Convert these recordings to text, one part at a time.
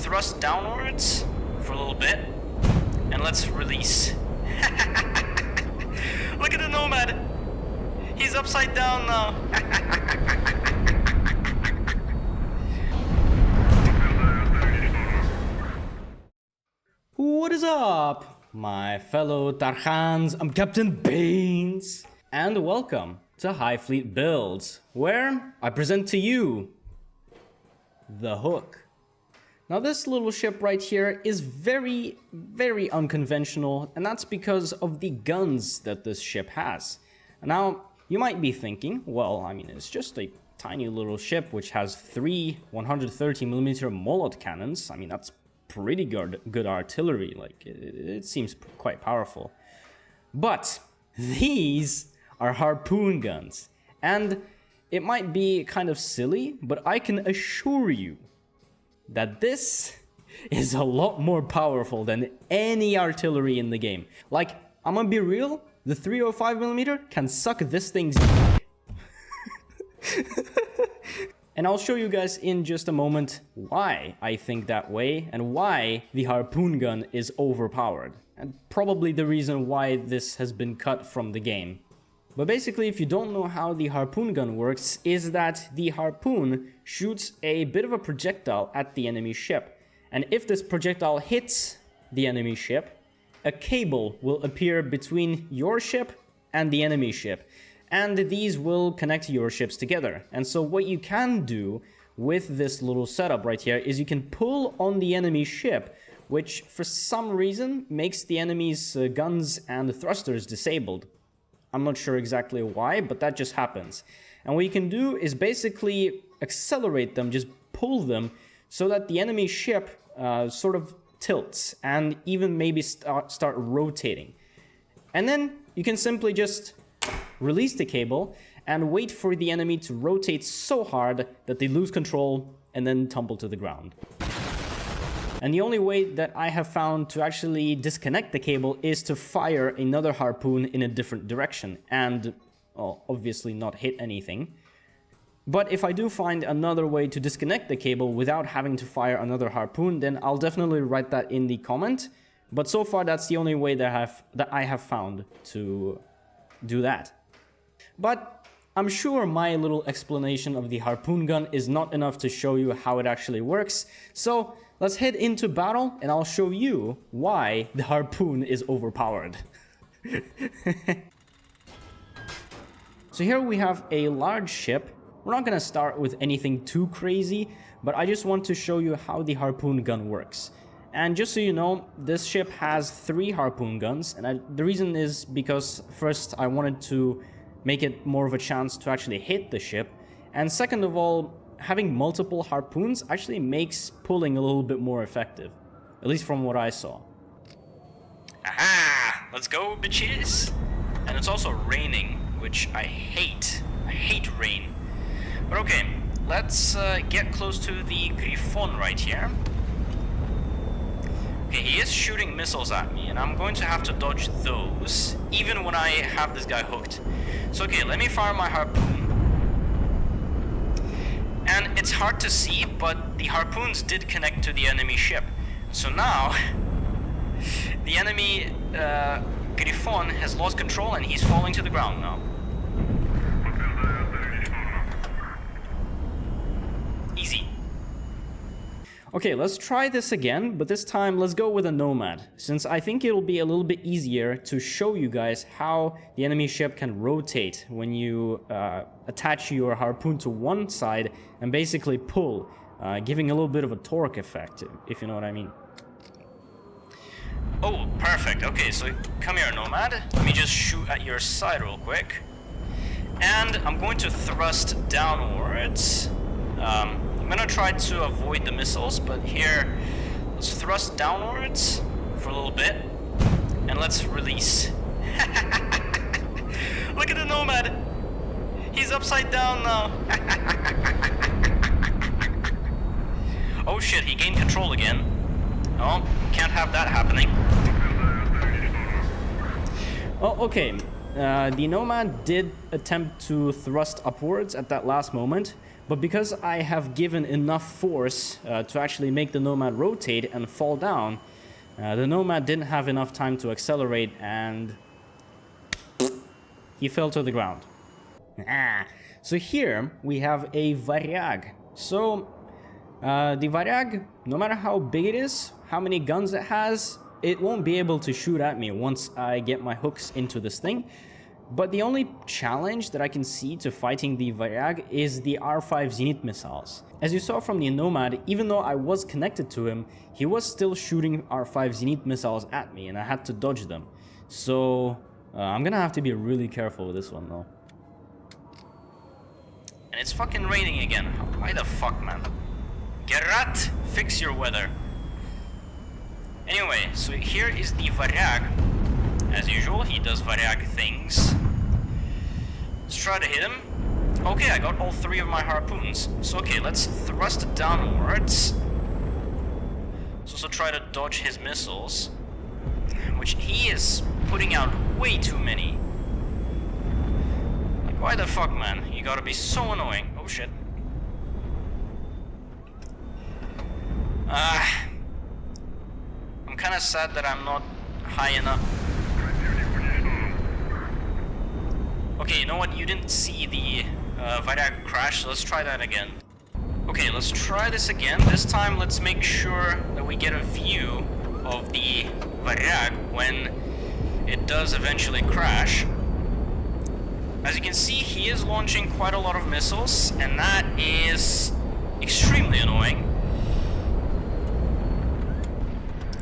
thrust downwards for a little bit, and let's release. Look at the Nomad! He's upside down now! What is up, my fellow Tarhans? I'm Captain Baines, and welcome to HighFleet Builds, where I present to you the Hook. Now this little ship right here is very unconventional, and that's because of the guns that this ship has. Now, you might be thinking, well, I mean, it's just a tiny little ship which has 3 130mm Molot cannons. I mean, that's pretty good artillery, like, it seems quite powerful. But these are harpoon guns, and it might be kind of silly, but I can assure you that this is a lot more powerful than any artillery in the game. Like, I'm gonna be real, the 305mm can suck this thing's And I'll show you guys in just a moment why I think that way and why the harpoon gun is overpowered, and probably the reason why this has been cut from the game. But basically, if you don't know how the harpoon gun works, is that the harpoon shoots a bit of a projectile at the enemy ship. And if this projectile hits the enemy ship, a cable will appear between your ship and the enemy ship. And these will connect your ships together. And so what you can do with this little setup right here is you can pull on the enemy ship, which for some reason makes the enemy's guns and thrusters disabled. I'm not sure exactly why, but that just happens. And what you can do is basically accelerate them, just pull them, so that the enemy ship sort of tilts and even maybe start rotating. And then you can simply just release the cable and wait for the enemy to rotate so hard that they lose control and then tumble to the ground. And the only way that I have found to actually disconnect the cable is to fire another harpoon in a different direction and, well, obviously not hit anything. But if I do find another way to disconnect the cable without having to fire another harpoon, then I'll definitely write that in the comment. But so far that's the only way that I have found to do that. But I'm sure my little explanation of the harpoon gun is not enough to show you how it actually works. So let's head into battle and I'll show you why the harpoon is overpowered. So here we have a large ship. We're not gonna start with anything too crazy, but I just want to show you how the harpoon gun works. And just so you know, this ship has 3 harpoon guns, and the reason is because first I wanted to make it more of a chance to actually hit the ship, and second of all, having multiple harpoons actually makes pulling a little bit more effective, at least from what I saw. Aha! Let's go, bitches! And it's also raining, which I hate. I hate rain. But okay, let's get close to the Griffon right here. Okay, he is shooting missiles at me, and I'm going to have to dodge those, even when I have this guy hooked. So okay, let me fire my harpoon. And it's hard to see, but the harpoons did connect to the enemy ship. So now, the enemy Griffon has lost control and he's falling to the ground now. Easy. Okay, let's try this again, but this time let's go with a Nomad, since I think it'll be a little bit easier to show you guys how the enemy ship can rotate when you attach your harpoon to one side and basically pull, giving a little bit of a torque effect, if you know what I mean. Oh, perfect. Okay, so come here, Nomad. Let me just shoot at your side real quick. And I'm going to thrust downwards. I'm gonna try to avoid the missiles, but here, let's thrust downwards for a little bit, and let's release. Look at the Nomad! He's upside down now! Oh shit, he gained control again. Oh, can't have that happening. Oh, okay. The Nomad did attempt to thrust upwards at that last moment, But because I have given enough force to actually make the Nomad rotate and fall down, the Nomad didn't have enough time to accelerate and he fell to the ground. So here we have a Variag. So the Variag, no matter how big it is, how many guns it has, it won't be able to shoot at me once I get my hooks into this thing. But the only challenge that I can see to fighting the Variag is the R5 Zenith missiles. As you saw from the Nomad, even though I was connected to him, he was still shooting R5 Zenith missiles at me and I had to dodge them. So I'm gonna have to be really careful with this one though. And it's fucking raining again. Why the fuck, man? Geralt, fix your weather. Anyway, so here is the Variag. As usual, he does Variag things. Let's try to hit him. Okay, I got all 3 of my harpoons. So okay, let's thrust downwards. Let's also try to dodge his missiles, which he is putting out way too many. Like, why the fuck, man? You gotta be so annoying. Oh shit. I'm kinda sad that I'm not high enough. Okay, you know what? You didn't see the Variag crash, so let's try that again. Okay, let's try this again. This time, let's make sure that we get a view of the Variag when it does eventually crash. As you can see, he is launching quite a lot of missiles, and that is extremely annoying.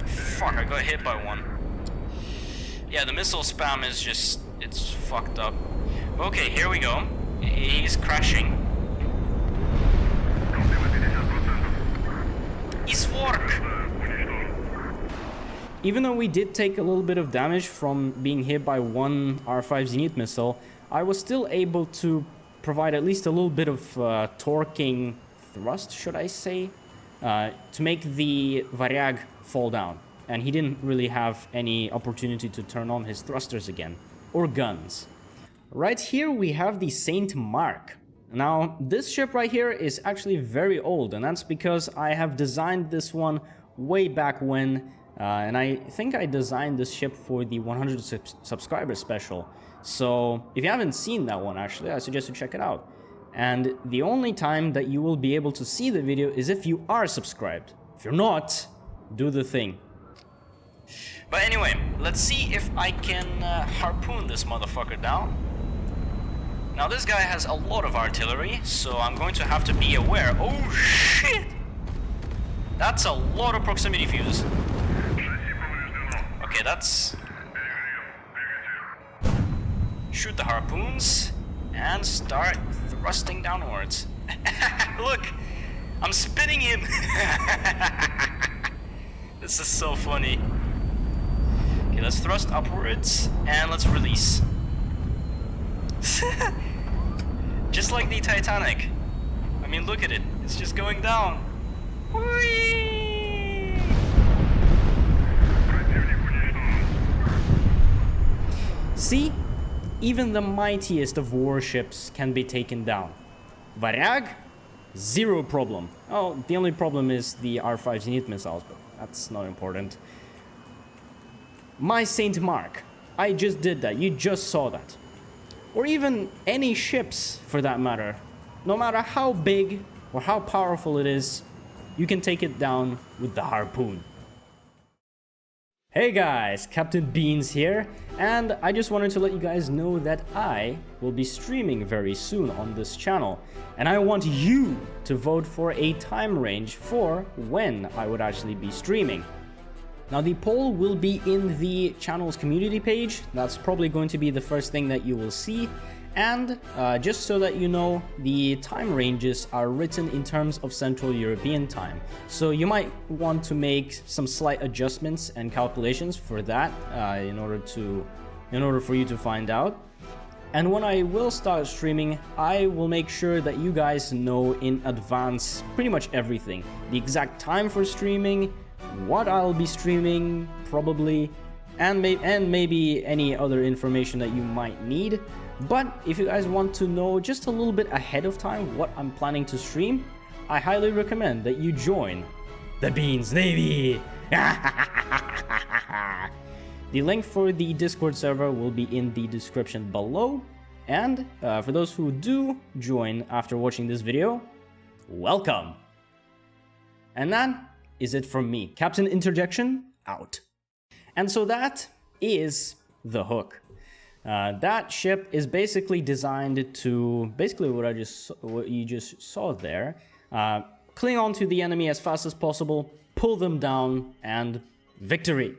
Fuck, I got hit by one. Yeah, the missile spam is just, it's fucked up. Okay, here we go. He's crashing. It's work! Even though we did take a little bit of damage from being hit by one R5 Zenith missile, I was still able to provide at least a little bit of torquing thrust, should I say, to make the Variag fall down. And he didn't really have any opportunity to turn on his thrusters again, or guns. Right here we have the Saint Mark. Now, this ship right here is actually very old, and that's because I have designed this one way back when, and I think I designed this ship for the 100 subscriber special. So if you haven't seen that one, actually, I suggest you check it out. And the only time that you will be able to see the video is if you are subscribed. If you're not, do the thing. But anyway, let's see if I can harpoon this motherfucker down. Now this guy has a lot of artillery, so I'm going to have to be aware. Oh shit! That's a lot of proximity fuse. Okay, that's... Shoot the harpoons and start thrusting downwards. Look! I'm spinning him! This is so funny. Okay, let's thrust upwards and let's release. Just like the Titanic. I mean, look at it. It's just going down. Whee! See? Even the mightiest of warships can be taken down. Variag? Zero problem. Oh, the only problem is the R5 Zenith missiles, but that's not important. My Saint Mark. I just did that. You just saw that. Or even any ships, for that matter. No matter how big or how powerful it is, you can take it down with the harpoon. Hey guys, Captain Beans here, and I just wanted to let you guys know that I will be streaming very soon on this channel, and I want you to vote for a time range for when I would actually be streaming. Now the poll will be in the channel's community page. That's probably going to be the first thing that you will see. And just so that you know, the time ranges are written in terms of Central European time. So you might want to make some slight adjustments and calculations for that in order for you to find out. And when I will start streaming, I will make sure that you guys know in advance pretty much everything. The exact time for streaming, what I'll be streaming, probably, and maybe any other information that you might need. But if you guys want to know just a little bit ahead of time what I'm planning to stream, I highly recommend that you join the Beans Navy. The link for the Discord server will be in the description below. And for those who do join after watching this video, welcome. And that is it from me. Captain Interjection, out. And so that is the Hook. That ship is basically designed to, what you just saw there, cling on to the enemy as fast as possible, pull them down, and victory.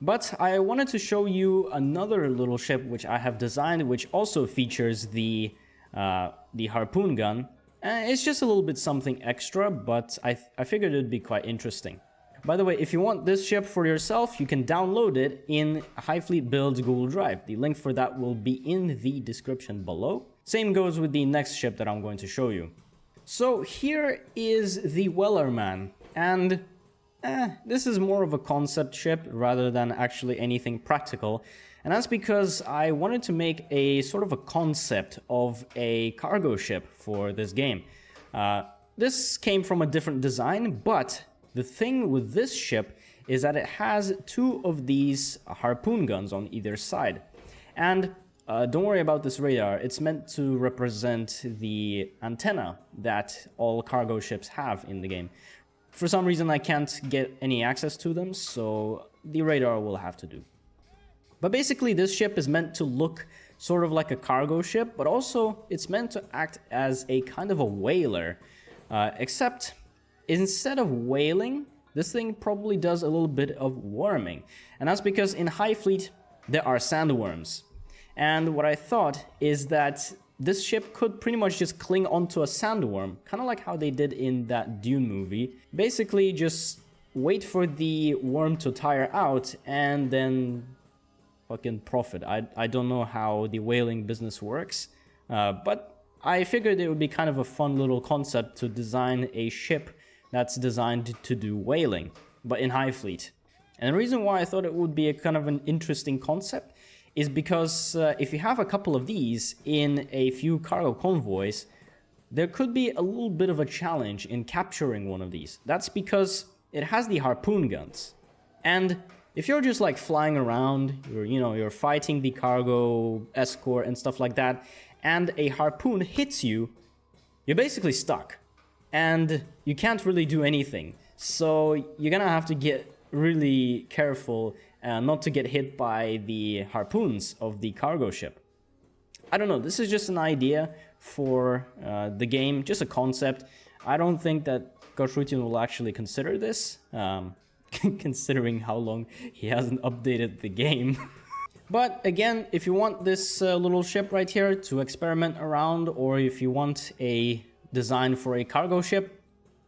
But I wanted to show you another little ship which I have designed, which also features the harpoon gun. It's just a little bit something extra, but I figured it'd be quite interesting. By the way, if you want this ship for yourself, you can download it in HighFleet Builds Google Drive. The link for that will be in the description below. Same goes with the next ship that I'm going to show you. So here is the Wellerman, and this is more of a concept ship rather than actually anything practical. And that's because I wanted to make a sort of a concept of a cargo ship for this game. This came from a different design, but the thing with this ship is that it has two of these harpoon guns on either side. And don't worry about this radar, it's meant to represent the antenna that all cargo ships have in the game. For some reason I can't get any access to them, so the radar will have to do. But basically this ship is meant to look sort of like a cargo ship, but also it's meant to act as a kind of a whaler, except instead of whaling, this thing probably does a little bit of worming. And that's because in HighFleet there are sandworms. And what I thought is that this ship could pretty much just cling onto a sandworm, kind of like how they did in that Dune movie. Basically just wait for the worm to tire out and then fucking profit. I don't know how the whaling business works, but I figured it would be kind of a fun little concept to design a ship that's designed to do whaling, but in HighFleet. And the reason why I thought it would be a kind of an interesting concept is because if you have a couple of these in a few cargo convoys, there could be a little bit of a challenge in capturing one of these. That's because it has the harpoon guns. And if you're just like flying around, you're fighting the cargo escort and stuff like that, and a harpoon hits you, you're basically stuck. And you can't really do anything. So you're gonna have to get really careful not to get hit by the harpoons of the cargo ship. I don't know, this is just an idea for the game, just a concept. I don't think that Garshrutian will actually consider this, considering how long he hasn't updated the game. But again, if you want this little ship right here to experiment around, or if you want a design for a cargo ship,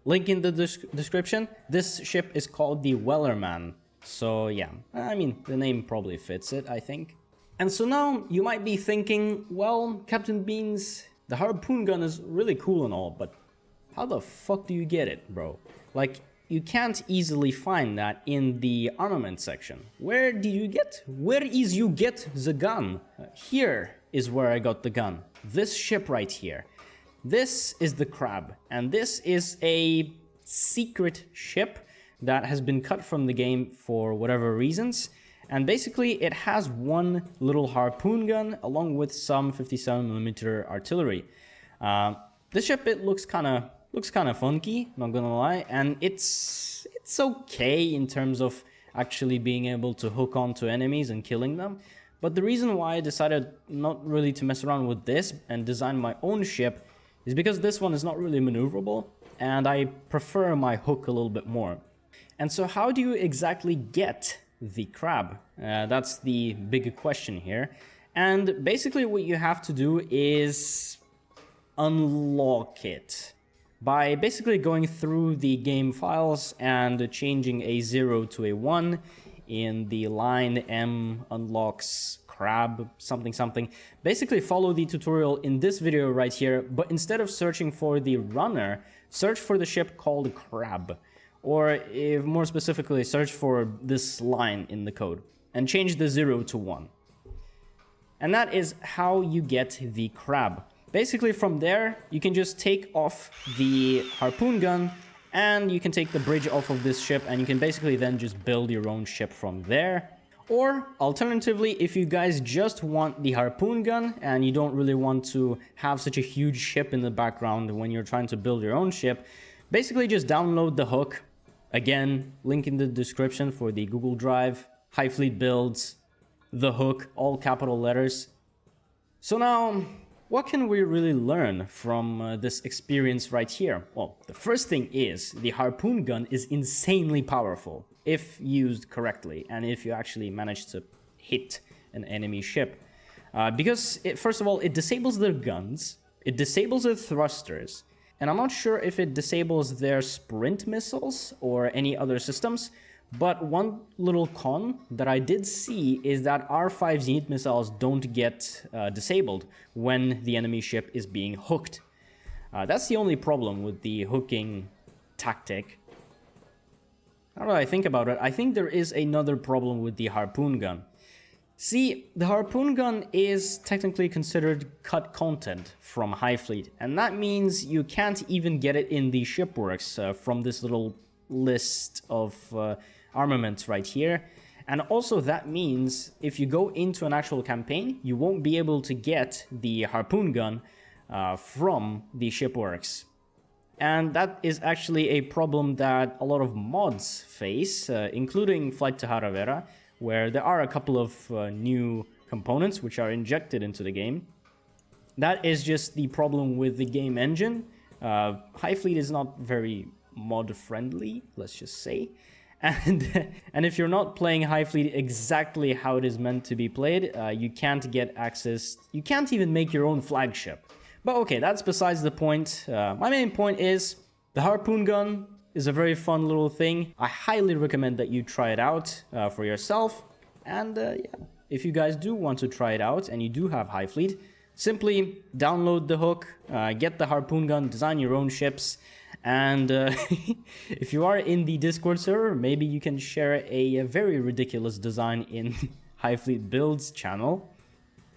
link in the description. This ship is called the Wellerman. So yeah, I mean, the name probably fits it, I think. And so now you might be thinking, well, Captain Beans, the harpoon gun is really cool and all, but how the fuck do you get it, bro? Like, you can't easily find that in the armament section. Where is you get the gun? Here is where I got the gun. This ship right here. This is the Crab, and this is a secret ship that has been cut from the game for whatever reasons. And basically it has one little harpoon gun along with some 57mm artillery. This ship, it looks kind of funky, not gonna lie, and it's okay in terms of actually being able to hook onto enemies and killing them. But the reason why I decided not really to mess around with this and design my own ship is because this one is not really maneuverable, and I prefer my hook a little bit more. And so how do you exactly get the Crab? That's the big question here. And basically what you have to do is unlock it by basically going through the game files and changing a 0 to a 1 in the line M unlocks Crab something. Basically follow the tutorial in this video right here, but instead of searching for the runner, search for the ship called Crab. Or if more specifically, search for this line in the code and change the 0 to 1. And that is how you get the crab. Basically from there, you can just take off the harpoon gun and you can take the bridge off of this ship and you can basically then just build your own ship from there. Or alternatively, if you guys just want the harpoon gun and you don't really want to have such a huge ship in the background when you're trying to build your own ship, basically just download the hook. Again, link in the description for the Google Drive, HighFleet Builds, the hook, all capital letters. So now, what can we really learn from this experience right here? Well, the first thing is the harpoon gun is insanely powerful if used correctly and if you actually manage to hit an enemy ship. Because, first of all, it disables their guns, it disables their thrusters, and I'm not sure if it disables their sprint missiles or any other systems, but one little con that I did see is that R5 Zenith missiles don't get disabled when the enemy ship is being hooked. That's the only problem with the hooking tactic. Now that I think about it, I think there is another problem with the harpoon gun. See, the harpoon gun is technically considered cut content from HighFleet, and that means you can't even get it in the shipworks from this little list of armaments right here. And also that means if you go into an actual campaign, you won't be able to get the harpoon gun from the shipworks. And that is actually a problem that a lot of mods face, including Flight to Haravera, where there are a couple of new components which are injected into the game. That is just the problem with the game engine. HighFleet is not very mod friendly, let's just say. And if you're not playing HighFleet exactly how it is meant to be played, you can't get access, you can't even make your own flagship. But okay, that's besides the point. My main point is the harpoon gun is a very fun little thing. I highly recommend that you try it out for yourself. And yeah, if you guys do want to try it out and you do have HighFleet, simply download the hook, get the harpoon gun, design your own ships. And if you are in the Discord server, maybe you can share a very ridiculous design in HighFleet Builds channel.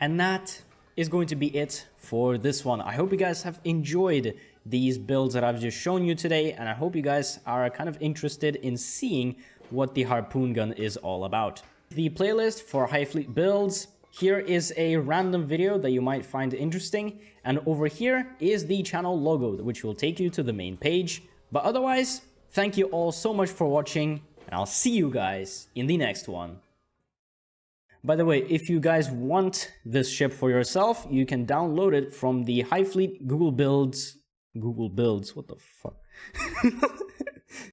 And that is going to be it for this one. I hope you guys have enjoyed these builds that I've just shown you today, and I hope you guys are kind of interested in seeing what the harpoon gun is all about. The playlist for HighFleet Builds, here is a random video that you might find interesting, and over here is the channel logo, which will take you to the main page. But otherwise, thank you all so much for watching, and I'll see you guys in the next one. By the way, if you guys want this ship for yourself, you can download it from the HighFleet Google Builds. Google Builds, what the fuck?